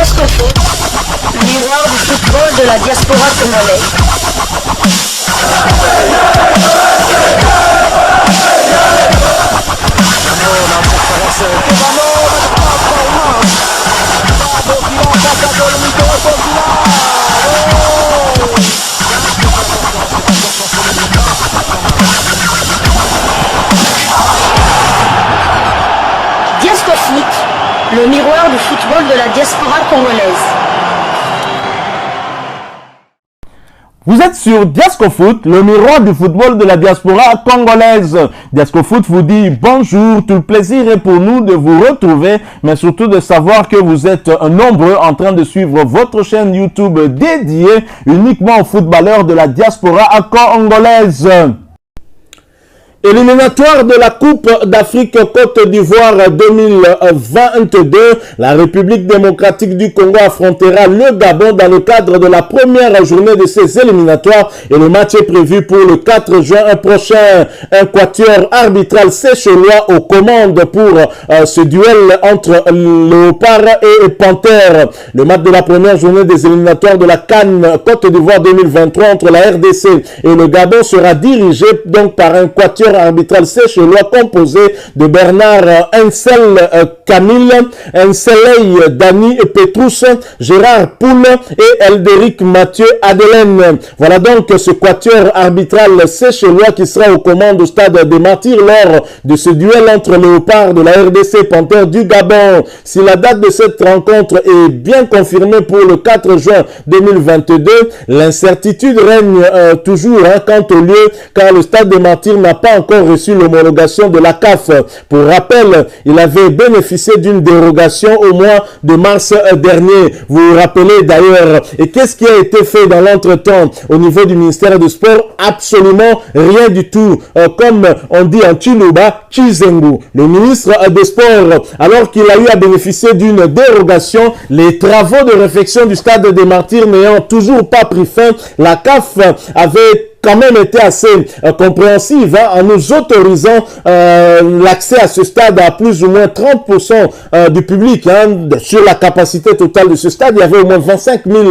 Diasco Foot, miroir du football de la diaspora congolaise. Diasco Foot, le miroir du football de la diaspora congolaise. Vous êtes sur Diasco Foot, le miroir du football de la diaspora congolaise. Diasco Foot vous dit bonjour, tout le plaisir est pour nous de vous retrouver, mais surtout de savoir que vous êtes nombreux en train de suivre votre chaîne YouTube dédiée uniquement aux footballeurs de la diaspora congolaise. Éliminatoire de la Coupe d'Afrique Côte d'Ivoire 2022, la République démocratique du Congo affrontera le Gabon dans le cadre de la première journée de ces éliminatoires et le match est prévu pour le 4 juin prochain. Un quatuor arbitral séchelois aux commandes pour ce duel entre Léopard et Panthère. Le match de la première journée des éliminatoires de la CAN Côte d'Ivoire 2023 entre la RDC et le Gabon sera dirigé donc par un quatuor arbitral séchelois composé de Bernard Ensel Camille, Enseley Dani Petrus, Gérard Poul et Elderic Mathieu Adelaine. Voilà donc ce quatuor arbitral séchelois qui sera aux commandes au stade des Martyrs lors de ce duel entre Léopard de la RDC et Panthère du Gabon. Si la date de cette rencontre est bien confirmée pour le 4 juin 2022, l'incertitude règne toujours quant au lieu car le stade des Martyrs n'a pas encore reçu l'homologation de la CAF. Pour rappel, il avait bénéficié d'une dérogation au mois de mars dernier. Vous vous rappelez d'ailleurs. Et qu'est-ce qui a été fait dans l'entretemps au niveau du ministère du Sport? Absolument rien du tout. Comme on dit en Chiluba, Chizengu. Le ministre des Sports, alors qu'il a eu à bénéficier d'une dérogation, les travaux de réfection du stade des Martyrs n'ayant toujours pas pris fin, la CAF avait quand même été assez compréhensive en nous autorisant l'accès à ce stade à plus ou moins 30% du public. Sur la capacité totale de ce stade, il y avait au moins 25 000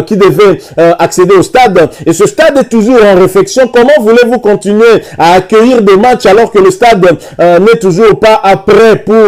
qui devaient accéder au stade. Et ce stade est toujours en réflexion. Comment voulez-vous continuer à accueillir des matchs alors que le stade n'est toujours pas prêt pour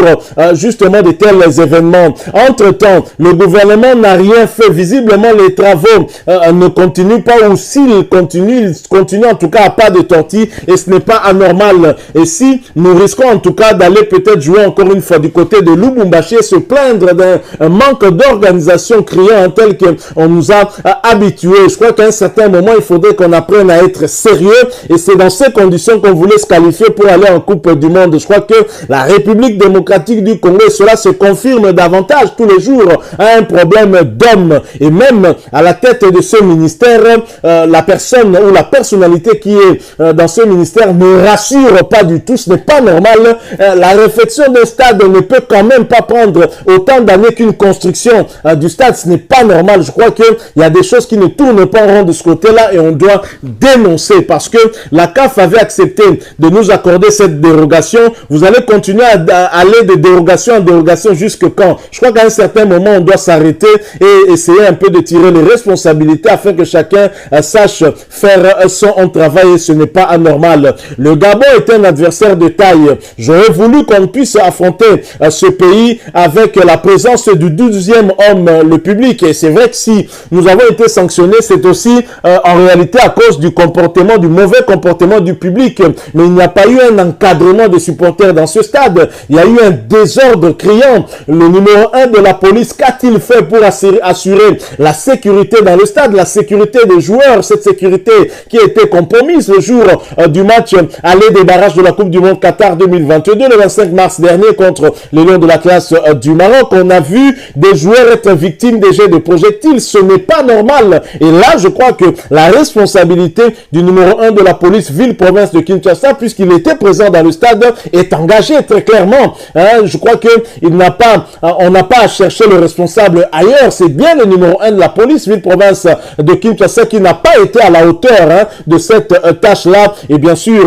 justement de tels événements? Entre-temps, le gouvernement n'a rien fait. Visiblement, les travaux ne continuent pas, ou s'ils continuent, continue en tout cas à pas de tortille et ce n'est pas anormal. Et si nous risquons en tout cas d'aller peut-être jouer encore une fois du côté de Lubumbashi et se plaindre d'un manque d'organisation criant tel qu'on nous a habitués, je crois qu'à un certain moment il faudrait qu'on apprenne à être sérieux et c'est dans ces conditions qu'on voulait se qualifier pour aller en Coupe du Monde. Je crois que la République démocratique du Congo, et cela se confirme davantage tous les jours, a un problème d'hommes et même à la tête de ce ministère, la personne ou la personnalité qui est dans ce ministère ne rassure pas du tout. Ce n'est pas normal. La réfection d'un stade ne peut quand même pas prendre autant d'années qu'une construction du stade. Ce n'est pas normal. Je crois qu'il y a des choses qui ne tournent pas en rond de ce côté-là et on doit dénoncer parce que la CAF avait accepté de nous accorder cette dérogation. Vous allez continuer à aller de dérogation en dérogation jusque quand? Je crois qu'à un certain moment, on doit s'arrêter et essayer un peu de tirer les responsabilités afin que chacun sache faire son travail et ce n'est pas anormal. Le Gabon est un adversaire de taille. J'aurais voulu qu'on puisse affronter ce pays avec la présence du 12e homme, le public. Et c'est vrai que si nous avons été sanctionnés, c'est aussi en réalité à cause du comportement, du mauvais comportement du public. Mais il n'y a pas eu un encadrement des supporters dans ce stade. Il y a eu un désordre criant. Le numéro 1 de la police, qu'a-t-il fait pour assurer la sécurité dans le stade, la sécurité des joueurs, cette sécurité qui a été compromise le jour du match aller des barrages de la Coupe du Monde Qatar 2022, le 25 mars dernier contre les Lions de la classe du Maroc. On a vu des joueurs être victimes des jets de projectiles. Ce n'est pas normal. Et là, je crois que la responsabilité du numéro 1 de la police ville-province de Kinshasa, puisqu'il était présent dans le stade, est engagée très clairement. Je crois que on n'a pas à chercher le responsable ailleurs. C'est bien le numéro 1 de la police ville-province de Kinshasa qui n'a pas été à la hauteur de cette tâche-là. Et bien sûr,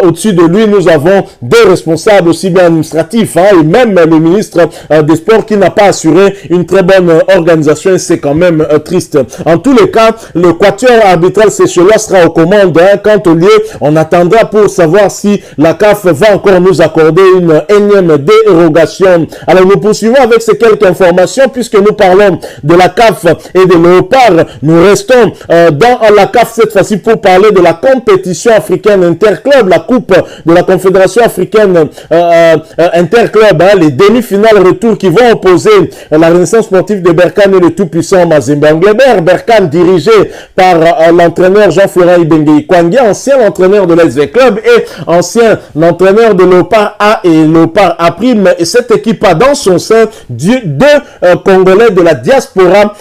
au-dessus de lui, nous avons des responsables aussi bien administratifs et même le ministre des Sports qui n'a pas assuré une très bonne organisation. C'est quand même triste. En tous les cas, le quatuor arbitral séchellois sera aux commandes. Quant au lieu, on attendra pour savoir si la CAF va encore nous accorder une énième dérogation. Alors nous poursuivons avec ces quelques informations puisque nous parlons de la CAF et de Léopard. Nous restons dans la CAF cette fois-ci pour parler de la compétition africaine interclub, la coupe de la Confédération africaine interclub, les demi-finales retour qui vont opposer la Renaissance sportive de Berkane et le tout-puissant Mazembe Anglebert. Berkane dirigé par l'entraîneur Jean-Florent Ibenge Ikwangue, ancien entraîneur de l'SV Club et ancien entraîneur de Léopard A et Léopard A'. Et cette équipe a dans son sein deux Congolais de la diaspora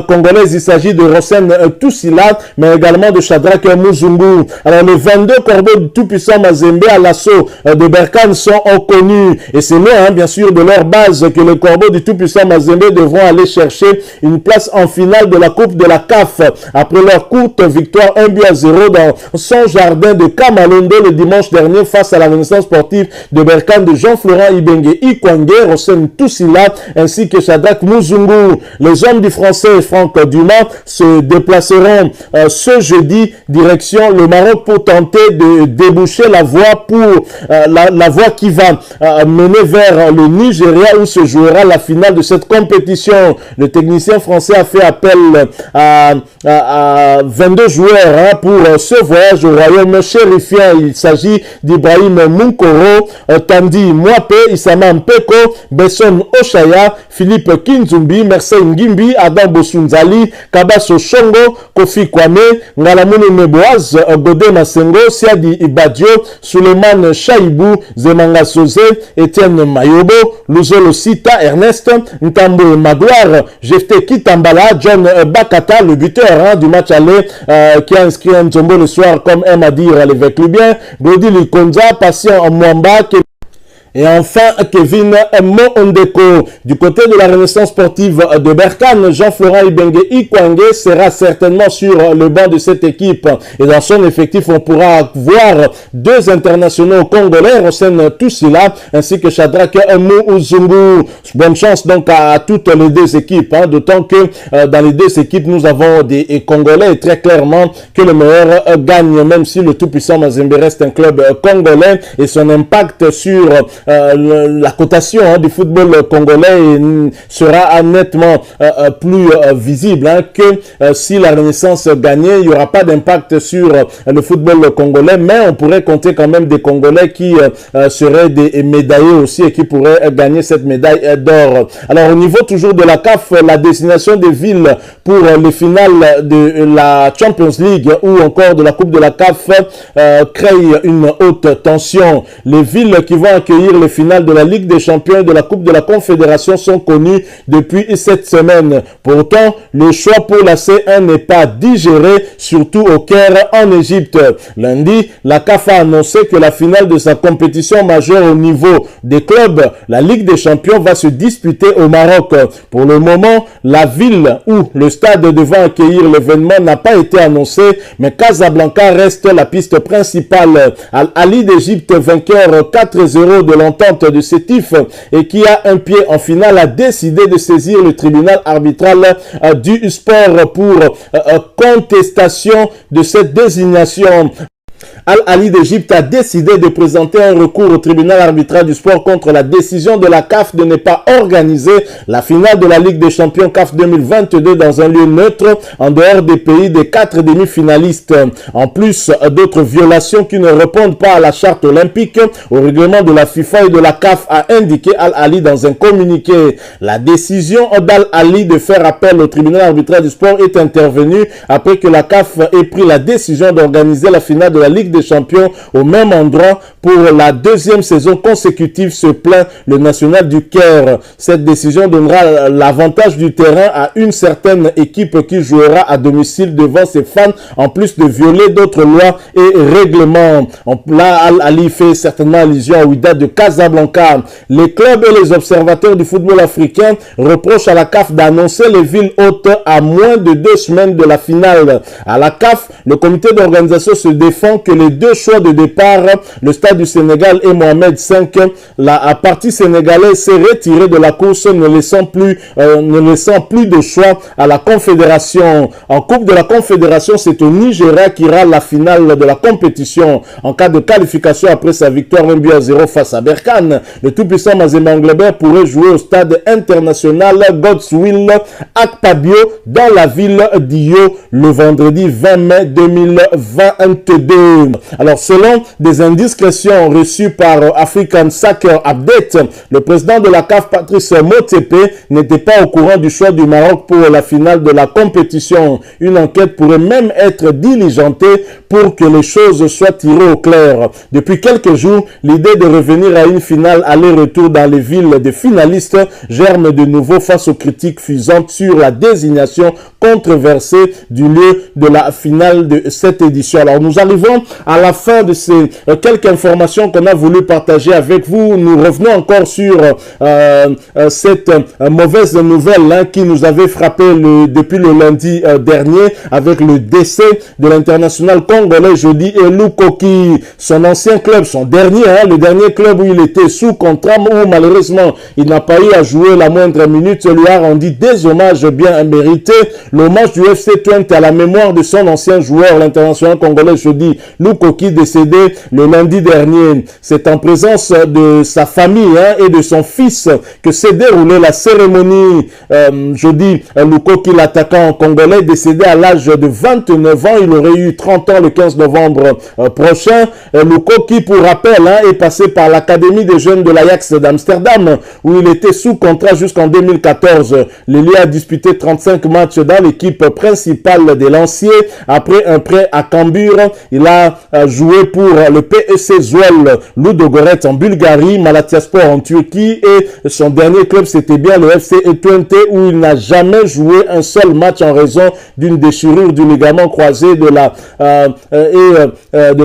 congolaise. Il s'agit de Rosen Toussila, mais également de Shadrack Muzungu. Alors les 22 corbeaux du tout-puissant Mazembe à l'assaut de Berkane sont connus. Et c'est loin, bien sûr, de leur base que les corbeaux du tout-puissant Mazembe devront aller chercher une place en finale de la Coupe de la CAF après leur courte victoire 1-0 dans son jardin de Kamalondo le dimanche dernier face à la Renaissance sportive de Berkane de Jean-Florent Ibenge Ikwangue, Rosen Toussila ainsi que Shadrack Muzungu. Les hommes du français Franck Dumas se déplaceront ce jeudi direction le Maroc pour tenter de déboucher la voie pour la voie qui va mener vers le Nigeria où se jouera la finale de cette compétition. Le technicien français a fait appel à 22 joueurs pour ce voyage au royaume chérifien. Il s'agit d'Ibrahim Munkoro, Tandi Mwape, Issama Mpeko, Besson Oshaya, Philippe Kinzumbi, Mercedes Ngimbi, Adam Bosunzali, Kabaso Shongo, Kofi Kwame, Ngalamune Meboaz, Godé Masengo, Siadi Ibadio, Suleiman Chaibou, Zemanga Sose, Etienne Mayobo, Luzolo Sita, Ernest, Ntambo Magloire, Jefte Kitambala, John Bakata, le buteur du match aller qui a inscrit un Nzombo le soir comme aime à dire l'évêque Lubien, Glody Likonza, Patient Mwamba, et enfin, Kevin Mondeko. Du côté de la Renaissance sportive de Berkane, Jean-Florent Ibenge Ikwangue sera certainement sur le banc de cette équipe. Et dans son effectif, on pourra voir deux internationaux congolais, Rosen Toussila ainsi que Shadrack Muzungu. Bonne chance donc à toutes les deux équipes. D'autant que dans les deux équipes, nous avons des Congolais et très clairement que le meilleur gagne, même si le tout-puissant Mazembe reste un club congolais et son impact sur la cotation du football congolais sera nettement plus visible que si la Renaissance gagnait. Il n'y aura pas d'impact sur le football congolais, mais on pourrait compter quand même des Congolais qui seraient des médaillés aussi et qui pourraient gagner cette médaille d'or. Alors au niveau toujours de la CAF, la destination des villes pour les finales de la Champions League ou encore de la Coupe de la CAF crée une haute tension. Les villes qui vont accueillir les finales de la Ligue des Champions et de la Coupe de la Confédération sont connues depuis cette semaine. Pourtant, le choix pour la C1 n'est pas digéré, surtout au Caire en Égypte. Lundi, la CAF a annoncé que la finale de sa compétition majeure au niveau des clubs, la Ligue des Champions, va se disputer au Maroc. Pour le moment, la ville où le stade devant accueillir l'événement n'a pas été annoncé, mais Casablanca reste la piste principale. Al-Ali d'Égypte, vainqueur 4-0 de l'entente de Sétif et qui a un pied en finale, a décidé de saisir le tribunal arbitral du sport pour contestation de cette désignation. Al-Ali d'Égypte a décidé de présenter un recours au tribunal arbitral du sport contre la décision de la CAF de ne pas organiser la finale de la Ligue des Champions CAF 2022 dans un lieu neutre en dehors des pays des 4 demi-finalistes. En plus d'autres violations qui ne répondent pas à la charte olympique, au règlement de la FIFA et de la CAF, a indiqué Al-Ali dans un communiqué. La décision d'Al-Ali de faire appel au tribunal arbitral du sport est intervenue après que la CAF ait pris la décision d'organiser la finale de la la Ligue des Champions au même endroit pour la deuxième saison consécutive, se plaint le National du Caire. Cette décision donnera l'avantage du terrain à une certaine équipe qui jouera à domicile devant ses fans, en plus de violer d'autres lois et règlements. Là, Ali fait certainement allusion à Wydad de Casablanca. Les clubs et les observateurs du football africain reprochent à la CAF d'annoncer les villes hôtes à moins de 2 semaines de la finale. À la CAF, le comité d'organisation se défend que les deux choix de départ, le Stade du Sénégal et Mohamed V, la partie sénégalaise s'est retirée de la course, ne laissant plus de choix à la Confédération. En Coupe de la Confédération, c'est au Nigeria qu'ira la finale de la compétition. En cas de qualification après sa victoire 1-0 face à Berkane, le tout-puissant Mazembe Anglebert pourrait jouer au stade international Godswill Akpabio dans la ville d'Io le vendredi 20 mai 2022. Alors, selon des indiscrétions reçues par African Soccer Update, le président de la CAF, Patrice Motsepe, n'était pas au courant du choix du Maroc pour la finale de la compétition. Une enquête pourrait même être diligentée pour que les choses soient tirées au clair. Depuis quelques jours, l'idée de revenir à une finale aller-retour dans les villes des finalistes germe de nouveau face aux critiques fusantes sur la désignation controversée du lieu de la finale de cette édition. Alors, nous arrivons à la fin de ces quelques informations qu'on a voulu partager avec vous. Nous revenons encore sur cette mauvaise nouvelle qui nous avait frappé depuis le lundi dernier avec le décès de l'international congolais Jody Elou Koki. Son ancien club, son dernier, le dernier club où il était sous contrat, où malheureusement il n'a pas eu à jouer la moindre minute, lui a rendu des hommages bien mérités. L'hommage du FC Twente à la mémoire de son ancien joueur, l'international congolais Jody Elou Koki, décédé le lundi dernier. C'est en présence de sa famille et de son fils que s'est déroulée la cérémonie. Jody Elou Koki, l'attaquant congolais, décédé à l'âge de 29 ans. Il aurait eu 30 ans le 15 novembre prochain. Elou Koki, pour rappel, est passé par l'académie des jeunes de l'Ajax d'Amsterdam, où il était sous contrat jusqu'en 2014. Lili a disputé 35 matchs dans l'équipe principale des Lanciers. Après un prêt à Cambuur, il a joué pour le PSC Zwolle Ludogorets en Bulgarie, Malatyaspor en Turquie, et son dernier club c'était bien le FC Twente, où il n'a jamais joué un seul match en raison d'une déchirure du ligament croisé de la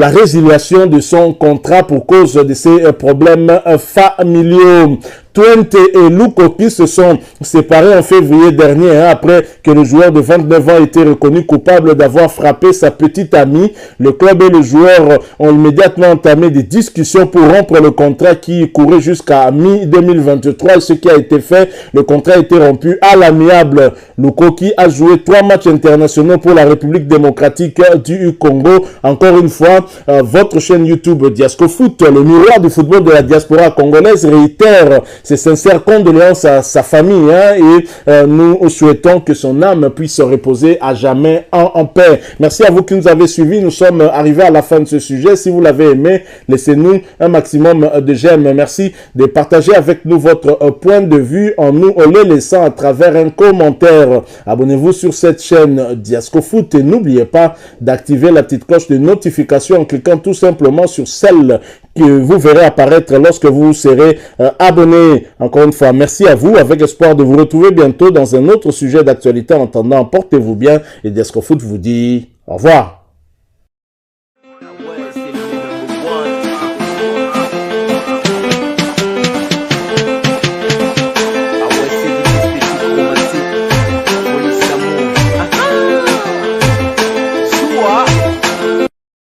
résiliation de son contrat pour cause de ses problèmes familiaux. Twente et Elou Koki se sont séparés en février dernier après que le joueur de 29 ans ait été reconnu coupable d'avoir frappé sa petite amie. Le club et le joueur ont immédiatement entamé des discussions pour rompre le contrat qui courait jusqu'à mi-2023. Ce qui a été fait, le contrat a été rompu à l'amiable. Elou Koki a joué 3 matchs internationaux pour la République démocratique du Congo. Encore une fois, votre chaîne YouTube Diasco Foot, le miroir du football de la diaspora congolaise, réitère ses sincères condoléances à sa famille et nous souhaitons que son âme puisse se reposer à jamais en paix. Merci à vous qui nous avez suivis. Nous sommes arrivés à la fin de ce sujet. Si vous l'avez aimé, laissez-nous un maximum de j'aime. Merci de partager avec nous votre point de vue en nous les laissant à travers un commentaire. Abonnez-vous sur cette chaîne Diasco Foot et n'oubliez pas d'activer la petite cloche de notification en cliquant tout simplement sur celle que vous verrez apparaître lorsque vous serez abonné. Encore une fois, merci à vous, avec espoir de vous retrouver bientôt dans un autre sujet d'actualité. En attendant, portez-vous bien et Diasco Foot vous dit au revoir.